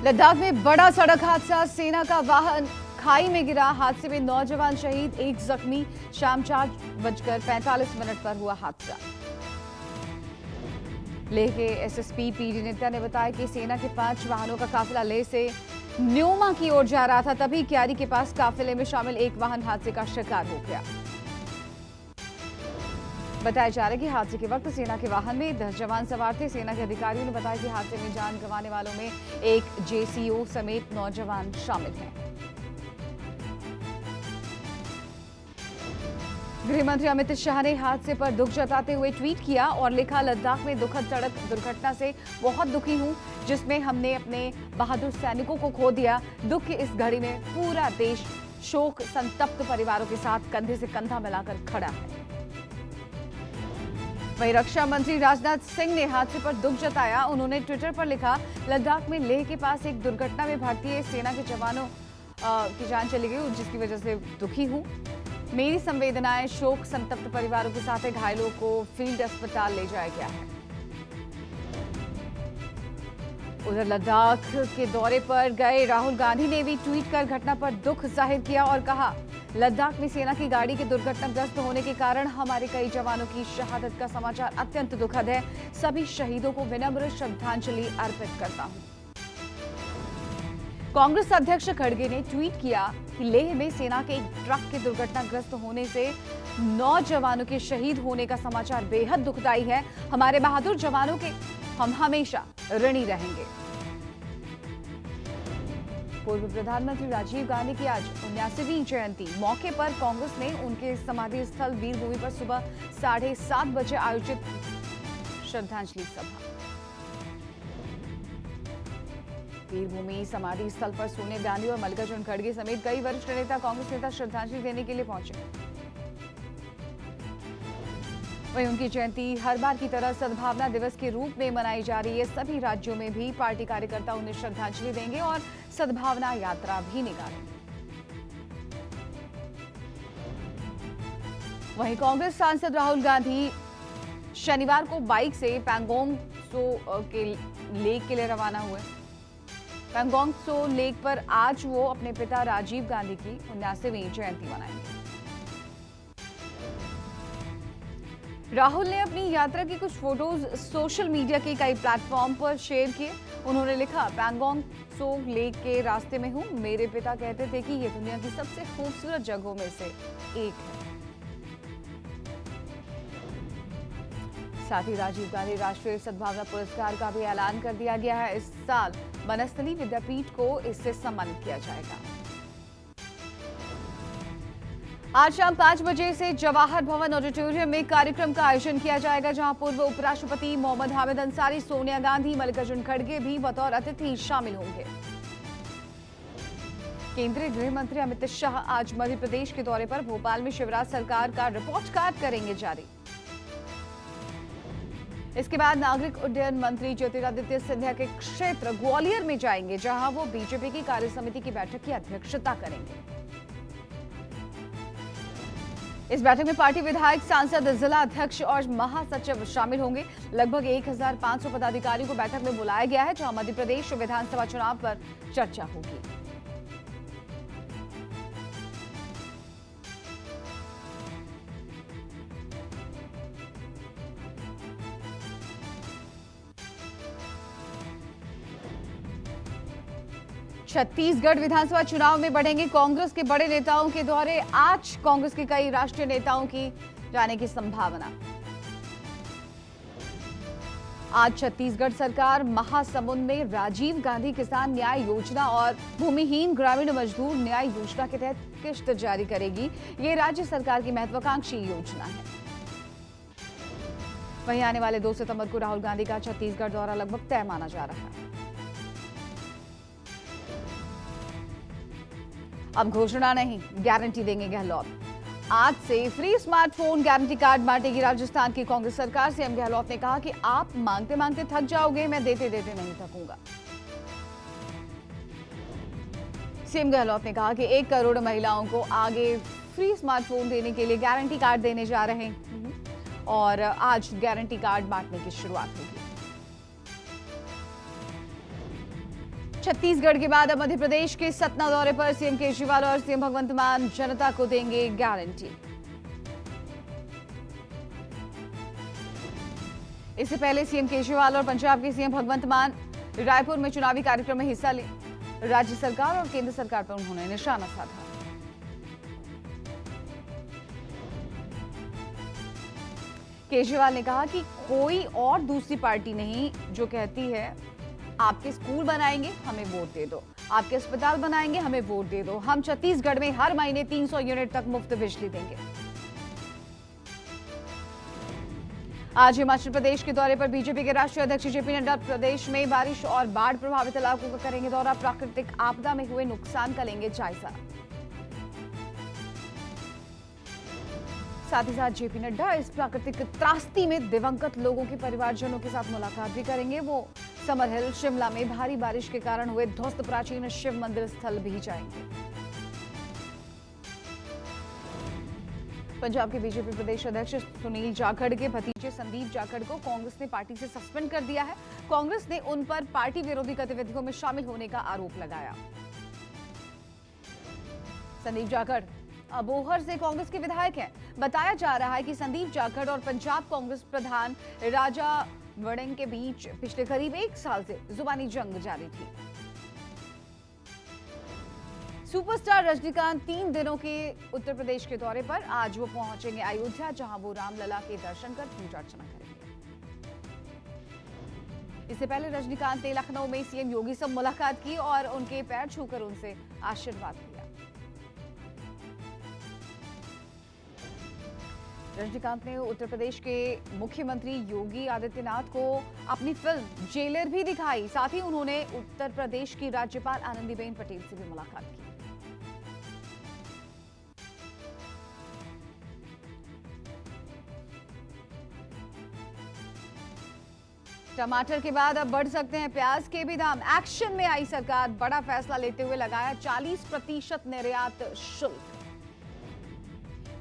लद्दाख में बड़ा सड़क हादसा, सेना का वाहन खाई में गिरा। हादसे में 9 जवान शहीद, 1 जख्मी। शाम 4:45 पर हुआ हादसा। लेह के एसएसपी पीडी नित्या ने बताया कि सेना के 5 वाहनों का काफिला लेह से न्योमा की ओर जा रहा था, तभी क्यारी के पास काफिले में शामिल एक वाहन हादसे का शिकार हो गया। बताया जा रहा है कि हादसे के वक्त सेना के वाहन में 10 जवान सवार थे। सेना के अधिकारियों ने बताया कि हादसे में जान गंवाने वालों में एक जेसीओ समेत 9 जवान शामिल हैं। गृह मंत्री अमित शाह ने हादसे पर दुख जताते हुए ट्वीट किया और लिखा, लद्दाख में दुखद सड़क दुर्घटना से बहुत दुखी हूं, जिसमें हमने अपने बहादुर सैनिकों को खो दिया। दुख की इस घड़ी में पूरा देश शोक संतप्त परिवारों के साथ कंधे से कंधा मिलाकर खड़ा है। वहीं रक्षा मंत्री राजनाथ सिंह ने हादसे पर दुख जताया। उन्होंने ट्विटर पर लिखा, लद्दाख में लेह के पास एक दुर्घटना में भारतीय सेना के जवानों की जान चली गई, जिसकी वजह से दुखी हूं। मेरी संवेदनाएं शोक संतप्त परिवारों के साथ है। घायलों को फील्ड अस्पताल ले जाया गया है। उधर लद्दाख के दौरे पर गए राहुल गांधी ने भी ट्वीट कर घटना पर दुख जाहिर किया और कहा, लद्दाख में सेना की गाड़ी के दुर्घटनाग्रस्त होने के कारण हमारे कई जवानों की शहादत का समाचार अत्यंत दुखद है। सभी शहीदों को विनम्र श्रद्धांजलि अर्पित करता हूं। कांग्रेस अध्यक्ष खड़गे ने ट्वीट किया कि लेह में सेना के एक ट्रक के दुर्घटनाग्रस्त होने से 9 जवानों के शहीद होने का समाचार बेहद दुखदायी है। हमारे बहादुर जवानों के हम हमेशा ऋणी रहेंगे। पूर्व प्रधानमंत्री राजीव गांधी की आज 79वीं जयंती मौके पर कांग्रेस ने उनके समाधि स्थल वीरभूमि पर सुबह 7:30 बजे आयोजित श्रद्धांजलि सभा। वीरभूमि समाधि स्थल पर सोनिया गांधी और मल्लिकार्जुन खड़गे समेत कई वरिष्ठ नेता कांग्रेस नेता श्रद्धांजलि देने के लिए पहुंचे। वहीं उनकी जयंती हर बार की तरह सद्भावना दिवस के रूप में मनाई जा रही है। सभी राज्यों में भी पार्टी कार्यकर्ता उन्हें श्रद्धांजलि देंगे और सद्भावना यात्रा भी निकालेंगे। वहीं कांग्रेस सांसद राहुल गांधी शनिवार को बाइक से पैंगोंग त्सो के लेक के लिए रवाना हुए। पैंगोंग त्सो लेक पर आज वो अपने पिता राजीव गांधी की 79वीं जयंती मनाएंगे। राहुल ने अपनी यात्रा की कुछ फोटोज सोशल मीडिया के कई प्लेटफॉर्म पर शेयर किए। उन्होंने लिखा, पैंगोंग त्सो लेक के रास्ते में हूं। मेरे पिता कहते थे कि ये दुनिया की सबसे खूबसूरत जगहों में से एक है। साथ ही राजीव गांधी राष्ट्रीय सद्भावना पुरस्कार का भी ऐलान कर दिया गया है। इस साल बनस्थली विद्यापीठ को इससे सम्मानित किया जाएगा। आज शाम 5 बजे से जवाहर भवन ऑडिटोरियम में कार्यक्रम का आयोजन किया जाएगा, जहां पूर्व उपराष्ट्रपति मोहम्मद हामिद अंसारी, सोनिया गांधी, मल्लिकार्जुन खड़गे भी बतौर अतिथि शामिल होंगे। केंद्रीय गृह मंत्री अमित शाह आज मध्य प्रदेश के दौरे पर भोपाल में शिवराज सरकार का रिपोर्ट कार्ड करेंगे जारी। इसके बाद नागरिक उड्डयन मंत्री ज्योतिरादित्य सिंधिया के क्षेत्र ग्वालियर में जाएंगे, जहां वो बीजेपी की कार्यसमिति की बैठक की अध्यक्षता करेंगे। इस बैठक में पार्टी विधायक, सांसद, जिला अध्यक्ष और महासचिव शामिल होंगे। लगभग 1500 पदाधिकारियों को बैठक में बुलाया गया है, जहां मध्य प्रदेश विधानसभा चुनाव पर चर्चा होगी। छत्तीसगढ़ विधानसभा चुनाव में बढ़ेंगे कांग्रेस के बड़े नेताओं के दौरे। आज कांग्रेस के कई राष्ट्रीय नेताओं की जाने की संभावना। आज छत्तीसगढ़ सरकार महासमुंद में राजीव गांधी किसान न्याय योजना और भूमिहीन ग्रामीण मजदूर न्याय योजना के तहत किश्त जारी करेगी। ये राज्य सरकार की महत्वाकांक्षी योजना है। वहीं आने वाले 2 सितंबर को राहुल गांधी का छत्तीसगढ़ दौरा लगभग तय माना जा रहा है। अब घोषणा नहीं, गारंटी देंगे गहलोत। आज से फ्री स्मार्टफोन गारंटी कार्ड बांटेगी राजस्थान की कांग्रेस सरकार। सीएम गहलोत ने कहा कि आप मांगते मांगते थक जाओगे, मैं देते देते नहीं थकूंगा। सीएम गहलोत ने कहा कि 1 करोड़ महिलाओं को आगे फ्री स्मार्टफोन देने के लिए गारंटी कार्ड देने जा रहे हैं और आज गारंटी कार्ड बांटने की शुरुआत होगी। छत्तीसगढ़ के बाद अब मध्य प्रदेश के सतना दौरे पर सीएम केजरीवाल और सीएम भगवंत मान जनता को देंगे गारंटी। इससे पहले सीएम केजरीवाल और पंजाब के सीएम भगवंत मान रायपुर में चुनावी कार्यक्रम में हिस्सा ले राज्य सरकार और केंद्र सरकार पर उन्होंने निशाना साधा। केजरीवाल ने कहा कि कोई और दूसरी पार्टी नहीं जो कहती है आपके स्कूल बनाएंगे हमें वोट दे दो, आपके अस्पताल बनाएंगे हमें वोट दे दो, हम छत्तीसगढ़ में हर महीने 300 यूनिट तक मुफ्त बिजली देंगे। आज हिमाचल प्रदेश के दौरे पर बीजेपी के राष्ट्रीय अध्यक्ष जेपी नड्डा प्रदेश में बारिश और बाढ़ प्रभावित इलाकों का करेंगे दौरा, प्राकृतिक आपदा में हुए नुकसान का लेंगे जायजा। साथ ही साथ जेपी नड्डा इस प्राकृतिक त्रासदी में दिवंगत लोगों के परिवारजनों के साथ मुलाकात भी करेंगे। वो समर हिल शिमला में भारी बारिश के कारण हुए ध्वस्त प्राचीन शिव मंदिर स्थल भी जाएंगे। पंजाब के बीजेपी प्रदेश अध्यक्ष सुनील जाखड़ के भतीजे संदीप जाखड़ को कांग्रेस ने पार्टी से सस्पेंड कर दिया है। कांग्रेस ने उन पर पार्टी विरोधी गतिविधियों में शामिल होने का आरोप लगाया। संदीप जाखड़ अबोहर से कांग्रेस के विधायक हैं। बताया जा रहा है कि संदीप जाखड़ और पंजाब कांग्रेस प्रधान राजा वड़िंग के बीच पिछले करीब 1 साल से जुबानी जंग जारी थी। सुपरस्टार रजनीकांत 3 दिनों के उत्तर प्रदेश के दौरे पर आज वो पहुंचेंगे अयोध्या, जहां वो रामलला के दर्शन कर पूजा अर्चना करेंगे। इससे पहले रजनीकांत ने लखनऊ में सीएम योगी से मुलाकात की और उनके पैर छूकर उनसे आशीर्वाद लिया। रजनीकांत ने उत्तर प्रदेश के मुख्यमंत्री योगी आदित्यनाथ को अपनी फिल्म जेलर भी दिखाई। साथ ही उन्होंने उत्तर प्रदेश की राज्यपाल आनंदीबेन पटेल से भी मुलाकात की। टमाटर के बाद अब बढ़ सकते हैं प्याज के भी दाम। एक्शन में आई सरकार, बड़ा फैसला लेते हुए लगाया 40% निर्यात शुल्क।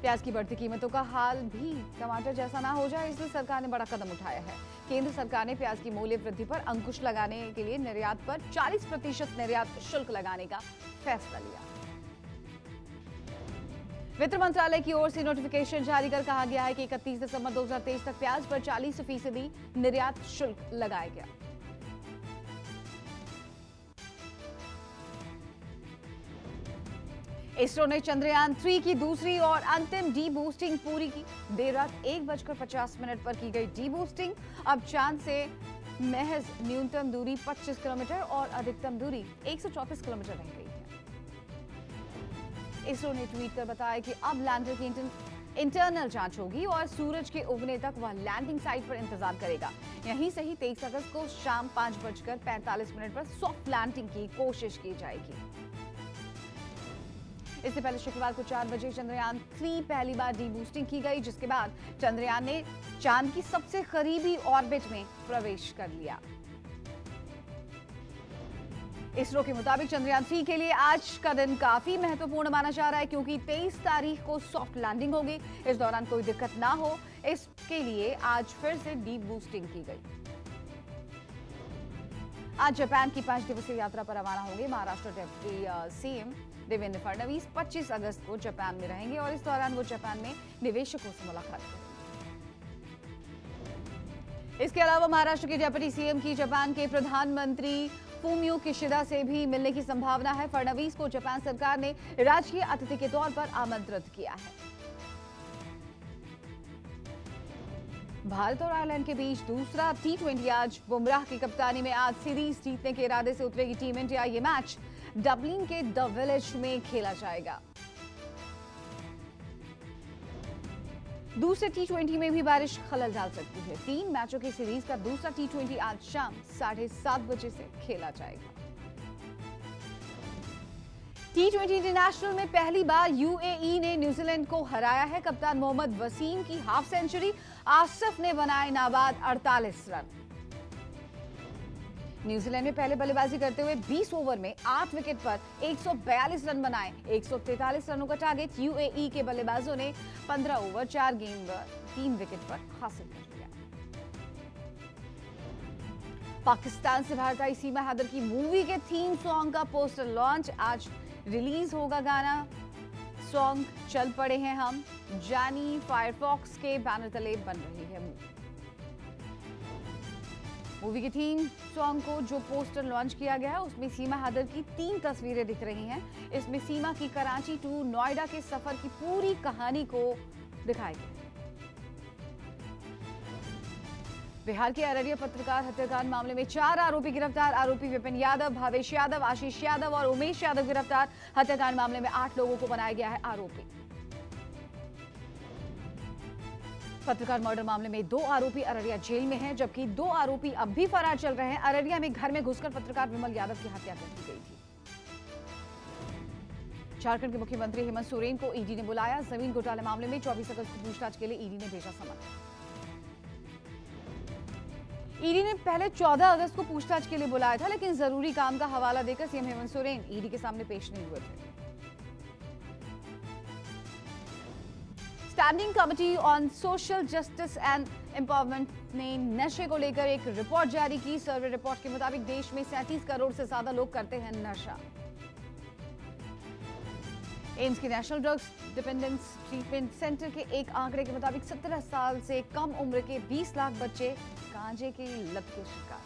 प्याज की बढ़ती कीमतों का हाल भी टमाटर जैसा ना हो जाए, इसलिए सरकार ने बड़ा कदम उठाया है। केंद्र सरकार ने प्याज की मूल्य वृद्धि पर अंकुश लगाने के लिए निर्यात पर 40% निर्यात शुल्क लगाने का फैसला लिया। वित्त मंत्रालय की ओर से नोटिफिकेशन जारी कर कहा गया है कि 31 दिसंबर 2023 तक प्याज पर 40% निर्यात शुल्क लगाया गया। इसरो ने चंद्रयान 3 की दूसरी और अंतिम डी बूस्टिंग पूरी की। देर रात 1:50 पर की गई डी बूस्टिंग। अब चांद से महज न्यूनतम दूरी 25 किलोमीटर और अधिकतम दूरी 134 किलोमीटर रह गई है। इसरो ने ट्वीट कर बताया कि अब लैंडर की इंटरनल जांच होगी और सूरज के उगने तक वह लैंडिंग साइट पर इंतजार करेगा। यहीं से ही 23 अगस्त को शाम 5:45 पर सॉफ्ट लैंडिंग की कोशिश की जाएगी। इससे पहले शुक्रवार को 4 बजे चंद्रयान 3 पहली बार डी बूस्टिंग की गई, जिसके बाद चंद्रयान ने चांद की सबसे करीबी ऑर्बिट में प्रवेश कर लिया। इसरो के मुताबिक चंद्रयान 3 के लिए आज का दिन काफी महत्वपूर्ण माना जा रहा है, क्योंकि 23 तारीख को सॉफ्ट लैंडिंग होगी। इस दौरान कोई दिक्कत ना हो, इसके लिए आज फिर से डी बूस्टिंग की गई। आज जापान की 5 दिवसीय यात्रा पर रवाना होंगे महाराष्ट्र डेप्यूटी सीएम देवेंद्र फडणवीस। 25 अगस्त को जापान में रहेंगे और इस दौरान वो जापान में निवेशकों से मुलाकात करेंगे। इसके अलावा महाराष्ट्र के डिप्टी सीएम की जापान के प्रधानमंत्री फूमियो किशिदा से भी मिलने की संभावना है। फडणवीस को जापान सरकार ने राजकीय अतिथि के तौर पर आमंत्रित किया है। भारत और आयरलैंड के बीच दूसरा T20 आज बुमराह की कप्तानी में आज सीरीज जीतने के इरादे से उतरेगी टीम इंडिया। ये मैच डबलिन के द विलेज में खेला जाएगा। दूसरे T20 में भी बारिश खलल डाल सकती है। 3 मैचों की सीरीज का दूसरा T20 आज शाम 7:30 बजे से खेला जाएगा। T20 इंटरनेशनल में पहली बार यूएई ने न्यूजीलैंड को हराया है। कप्तान मोहम्मद वसीम की हाफ सेंचुरी, आसिफ ने बनाए नाबाद 48 रन। न्यूजीलैंड में पहले बल्लेबाजी करते हुए 20 ओवर में 8 विकेट पर 142 रन बनाए। 143 रनों का टारगेट यूएई के बल्लेबाजों ने 15 ओवर 4 गेंद 3 विकेट पर हासिल कर लिया। पाकिस्तान से भारत आई सीमा हैदर की मूवी के थीम सॉन्ग का पोस्टर लॉन्च, आज रिलीज होगा गाना। सॉन्ग चल पड़े हैं हम, जानी फायरफॉक्स के बैनर तले बन रही है मूवी के थीम सॉन्ग को जो पोस्टर लॉन्च किया गया है उसमें सीमा हैदर की 3 तस्वीरें दिख रही हैं। इसमें सीमा की कराची टू नोएडा के सफर की पूरी कहानी को दिखाया गया। बिहार के अररिया पत्रकार हत्याकांड मामले में 4 आरोपी गिरफ्तार। आरोपी विपिन यादव, भावेश यादव, आशीष यादव और उमेश यादव गिरफ्तार। हत्याकांड मामले में 8 लोगों को बनाया गया है आरोपी। पत्रकार मर्डर मामले में 2 आरोपी अररिया जेल में हैं, जबकि 2 आरोपी अब भी फरार चल रहे हैं। अररिया में घर में घुसकर पत्रकार विमल यादव की हत्या कर दी गई थी। झारखंड के मुख्यमंत्री हेमंत सोरेन को ईडी ने बुलाया। जमीन घोटाले मामले में 24 अगस्त को पूछताछ के लिए ईडी ने भेजा समन। ईडी ने पहले 14 अगस्त को पूछताछ के लिए बुलाया था, लेकिन जरूरी काम का हवाला देकर सीएम हेमंत सोरेन ईडी के सामने पेश नहीं हुए थे। Standing committee on social justice and empowerment ने नशे को लेकर एक रिपोर्ट जारी की। सर्वे रिपोर्ट के मुताबिक देश में 37 करोड़ से ज्यादा लोग करते हैं नशा। एम्स के national drugs dependence treatment centre के एक आंकड़े के मुताबिक 17 साल से कम उम्र के 20 लाख बच्चे गांजे की लत के शिकार।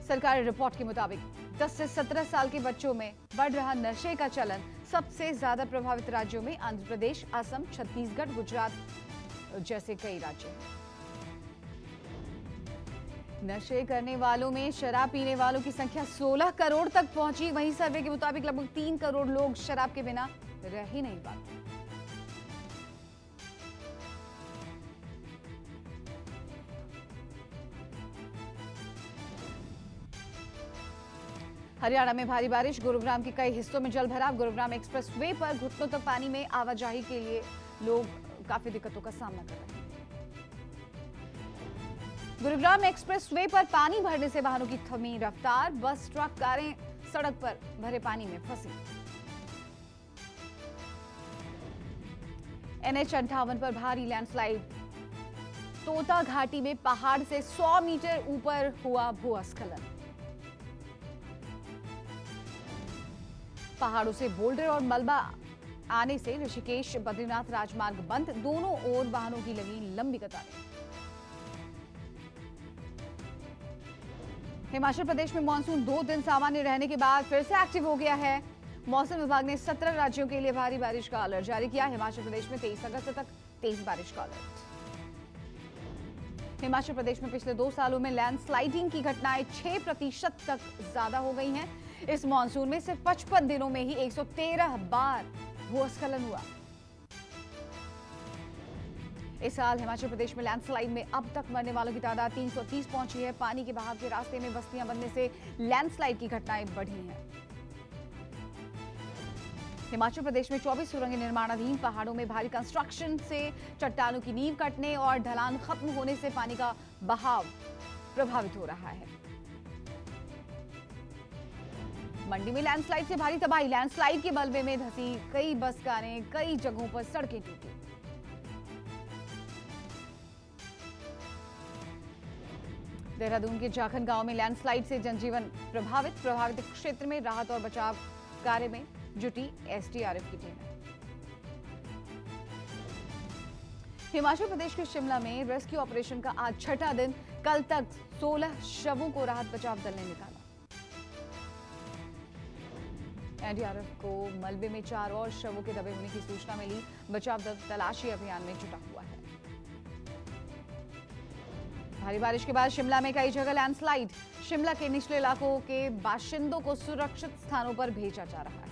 सरकारी रिपोर्ट के मुताबिक 10 से 17 साल के बच्चों में बढ़ रहा नशे का चलन सबसे ज्यादा प्रभावित राज्यों में आंध्र प्रदेश, असम, छत्तीसगढ़, गुजरात जैसे कई राज्य हैं। नशे करने वालों में शराब पीने वालों की संख्या 16 करोड़ तक पहुंची। वहीं सर्वे के मुताबिक लगभग 3 करोड़ लोग शराब के बिना रह ही नहीं पाते। हरियाणा में भारी बारिश, गुरुग्राम के कई हिस्सों में जल भराव। गुरुग्राम एक्सप्रेस वे पर घुटनों तक पानी में आवाजाही के लिए लोग काफी दिक्कतों का सामना कर रहे हैं। गुरुग्राम एक्सप्रेस वे पर पानी भरने से वाहनों की थमी रफ्तार। बस, ट्रक, कारें सड़क पर भरे पानी में फंसी। NH-58 पर भारी लैंडस्लाइड। तोता घाटी में पहाड़ से 100 मीटर ऊपर हुआ भूस्खलन। पहाड़ों से बोल्डर और मलबा आने से ऋषिकेश बद्रीनाथ राजमार्ग बंद। दोनों ओर वाहनों की लगी लंबी कतारें। हिमाचल प्रदेश में मानसून 2 दिन सामान्य रहने के बाद फिर से एक्टिव हो गया है। मौसम विभाग ने 17 राज्यों के लिए भारी बारिश का अलर्ट जारी किया। हिमाचल प्रदेश में 23 अगस्त तक तेज बारिश का अलर्ट। हिमाचल प्रदेश में पिछले 2 सालों में लैंडस्लाइडिंग की घटनाएं 6% तक ज्यादा हो गई हैं। इस मानसून में सिर्फ 55 दिनों में ही 113 बार भूस्खलन हुआ। इस साल हिमाचल प्रदेश में लैंडस्लाइड में अब तक मरने वालों की तादाद 330 पहुंची है। पानी के बहाव के रास्ते में बस्तियां बनने से लैंडस्लाइड की घटनाएं बढ़ी हैं। हिमाचल प्रदेश में 24 सुरंगें निर्माणाधीन। पहाड़ों में भारी कंस्ट्रक्शन से चट्टानों की नींव कटने और ढलान खत्म होने से पानी का बहाव प्रभावित हो रहा है। मंडी में लैंडस्लाइड से भारी तबाही। लैंडस्लाइड के मलबे में धंसी कई बस कारें, कई जगहों पर सड़कें टूटी। देहरादून के जाखन गांव में लैंडस्लाइड से जनजीवन प्रभावित क्षेत्र में राहत और बचाव कार्य में जुटी SDRF की टीम। हिमाचल प्रदेश के शिमला में रेस्क्यू ऑपरेशन का आज 6ठा दिन। कल तक 16 शवों को राहत बचाव दल ने निकाला। NDRF को मलबे में 4 और शवों के दबे होने की सूचना मिली। बचाव दल तलाशी अभियान में जुटा हुआ है। भारी बारिश के बाद शिमला में कई जगह लैंडस्लाइड। शिमला के निचले इलाकों के बाशिंदों को सुरक्षित स्थानों पर भेजा जा रहा है।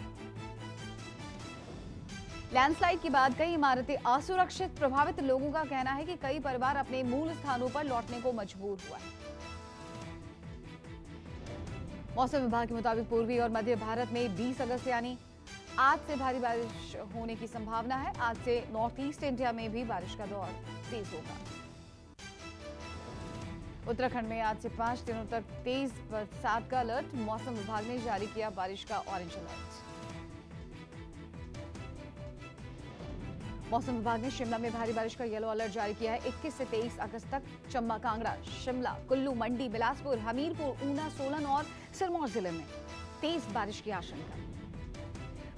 लैंडस्लाइड के बाद कई इमारतें असुरक्षित। प्रभावित लोगों का कहना है कि कई परिवार अपने मूल स्थानों पर लौटने को मजबूर हुआ है। मौसम विभाग के मुताबिक पूर्वी और मध्य भारत में 20 अगस्त यानी आज से भारी बारिश होने की संभावना है। आज से नॉर्थ ईस्ट इंडिया में भी बारिश का दौर तेज होगा। उत्तराखंड में आज से 5 दिनों तक तेज बरसात का अलर्ट। मौसम विभाग ने जारी किया बारिश का ऑरेंज अलर्ट। मौसम विभाग ने शिमला में भारी बारिश का येलो अलर्ट जारी किया है। 21 से 23 अगस्त तक चंबा, कांगड़ा, शिमला, कुल्लू, मंडी, बिलासपुर, हमीरपुर, ऊना, सोलन और सिरमौर जिले में तेज बारिश की आशंका।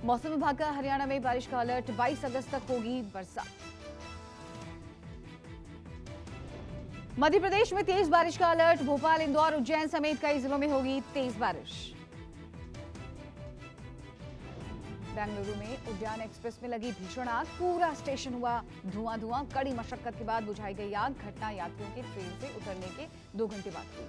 मौसम विभाग का हरियाणा में बारिश का अलर्ट, 22 अगस्त तक होगी बरसात। मध्य प्रदेश में तेज बारिश का अलर्ट, भोपाल, इंदौर, उज्जैन समेत कई जिलों में होगी तेज बारिश। बेंगलुरु में उद्यान एक्सप्रेस में लगी भीषण आग, पूरा स्टेशन हुआ धुआं। कड़ी मशक्कत के बाद बुझाई गई आग। घटना यात्रियों के ट्रेन से उतरने के 2 घंटे बाद हुई।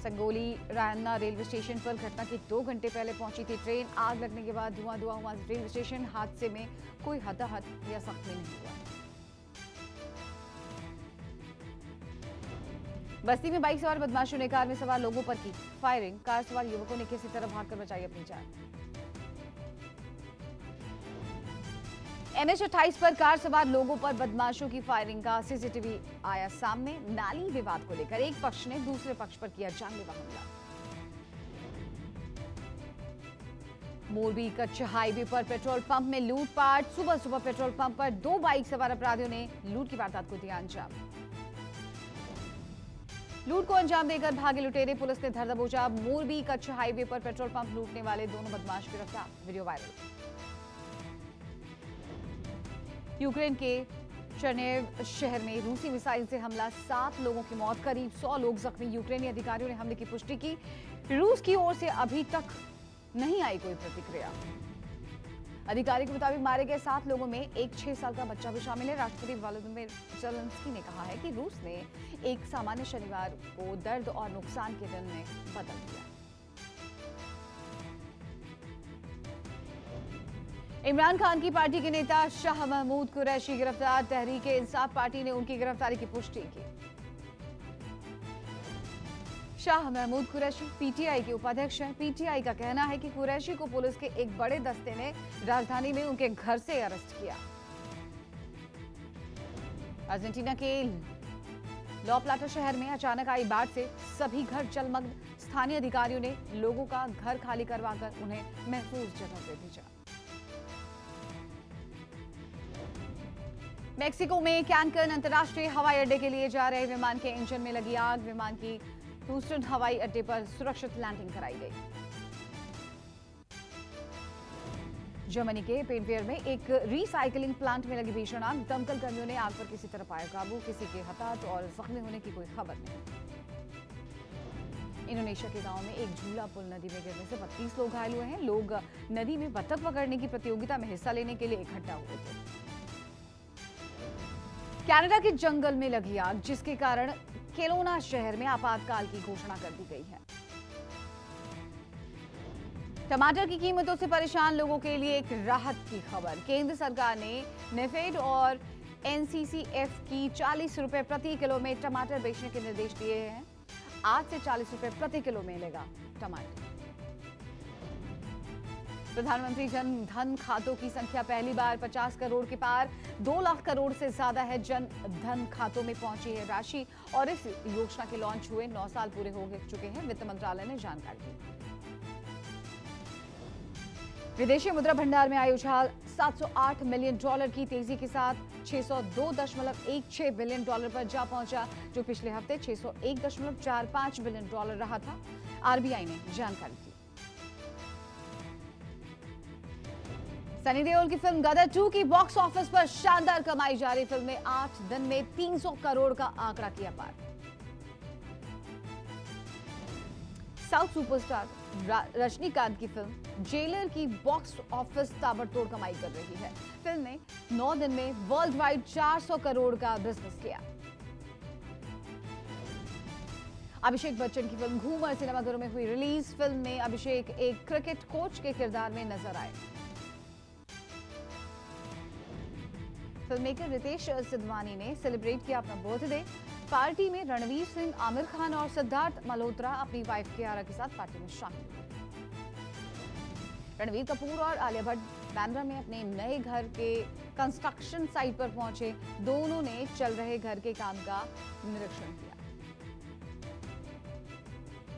संगोली रायन्ना रेलवे स्टेशन पर घटना के 2 घंटे पहले पहुंची थी ट्रेन। आग लगने के बाद धुआं हुआ रेलवे स्टेशन। हादसे में कोई हताहत या जख्मी नहीं हुआ। बस्ती में बाइक सवार बदमाशों ने कार में सवार लोगों पर की फायरिंग। कार सवार युवकों ने किसी तरह भागकर बचाई अपनी जान। NH 28 पर कार सवार लोगों पर बदमाशों की फायरिंग का सीसीटीवी आया सामने। नाली विवाद को लेकर एक पक्ष ने दूसरे पक्ष पर किया जानलेवा हमला। मोरबी कच्छ हाईवे पर पेट्रोल पंप में लूटपाट। सुबह पेट्रोल पंप पर 2 बाइक सवार अपराधियों ने लूट की वारदात को दिया अंजाम। लूट को अंजाम देकर भागे लुटेरे, पुलिस ने धर दबोचा। मोरबी कच्छ हाईवे पर पेट्रोल पंप लूटने वाले दोनों बदमाश गिरफ्तार, वीडियो वायरल। यूक्रेन के चेर्निव शहर में रूसी मिसाइल से हमला, 7 लोगों की मौत, करीब 100 लोग जख्मी। यूक्रेनी अधिकारियों ने हमले की पुष्टि की। रूस की ओर से अभी तक नहीं आई कोई प्रतिक्रिया। अधिकारी के मुताबिक मारे गए 7 लोगों में एक 6 साल का बच्चा भी शामिल है। राष्ट्रपति व्लादिमीर ज़ेलेंस्की ने कहा है कि रूस ने एक सामान्य शनिवार को दर्द और नुकसान के दिन में बदल दिया। इमरान खान की पार्टी के नेता शाह महमूद कुरैशी गिरफ्तार। तहरीक-ए-इंसाफ पार्टी ने उनकी गिरफ्तारी की पुष्टि की। शाह महमूद कुरैशी पीटीआई के उपाध्यक्ष हैं। पीटीआई का कहना है कि कुरैशी को पुलिस के एक बड़े दस्ते ने राजधानी में उनके घर से अरेस्ट किया। अर्जेंटीना के ला प्लाटा शहर में अचानक आई बाढ़ से सभी घर जलमग्न। स्थानीय अधिकारियों ने लोगों का घर खाली करवाकर उन्हें महफूज जगह पर भेजा। मेक्सिको में कैंकन अंतर्राष्ट्रीय हवाई अड्डे के लिए जा रहे विमान के इंजन में लगी आग। विमान की ह्यूस्टन हवाई अड्डे पर सुरक्षित लैंडिंग कराई गई। जर्मनी के पेनवेयर में एक रिसाइकलिंग प्लांट में लगी भीषण आग। दमकल कर्मियों ने आग पर किसी तरह पाया काबू। किसी के हताहत और जख्मी होने की कोई खबर नहीं। इंडोनेशिया के गांव में एक झूला पुल नदी में गिरने से 32 लोग घायल हुए हैं। लोग नदी में बतख पकड़ने की प्रतियोगिता में हिस्सा लेने के लिए इकट्ठा हुए थे। कनाडा के जंगल में लगी आग, जिसके कारण केलोना शहर में आपातकाल की घोषणा कर दी गई है। टमाटर की कीमतों से परेशान लोगों के लिए एक राहत की खबर। केंद्र सरकार ने नेफेड और एनसीसीएफ की 40 रुपए प्रति किलो में टमाटर बेचने के निर्देश दिए हैं। आज से 40 रुपए प्रति किलो मिलेगा टमाटर। प्रधानमंत्री जन धन खातों की संख्या पहली बार 50 करोड़ के पार। 2 लाख करोड़ से ज्यादा है जन धन खातों में पहुंची है राशि और इस योजना के लॉन्च हुए 9 साल पूरे हो चुके हैं, वित्त मंत्रालय ने जानकारी दी। विदेशी मुद्रा भंडार में आई उछाल, $708 मिलियन की तेजी के साथ $602.16 बिलियन पर जा पहुंचा, जो पिछले हफ्ते $601.45 बिलियन रहा था, आरबीआई ने जानकारी दी। सनी देओल की फिल्म गदर 2 की बॉक्स ऑफिस पर शानदार कमाई जारी। फिल्म ने 8 दिन में 300 करोड़ का आंकड़ा किया पार। साउथ सुपरस्टार रजनीकांत की फिल्म जेलर की बॉक्स ऑफिस ताबड़तोड़ कमाई कर रही है। फिल्म ने 9 दिन में वर्ल्ड वाइड 400 करोड़ का बिजनेस किया। अभिषेक बच्चन की फिल्म घूमर सिनेमाघरों में हुई रिलीज। फिल्म में अभिषेक एक क्रिकेट कोच के किरदार में नजर आए। फिल्ममेकर रितेश सिद्धवानी ने सेलिब्रेट किया अपना बर्थडे। पार्टी में रणवीर सिंह, आमिर खान और सिद्धार्थ मल्होत्रा अपनी वाइफ कियारा के साथ पार्टी में शामिल हुए। रणवीर कपूर और आलिया भट्ट बांद्रा में अपने नए घर के कंस्ट्रक्शन साइट पर पहुंचे। दोनों ने चल रहे घर के काम का निरीक्षण किया।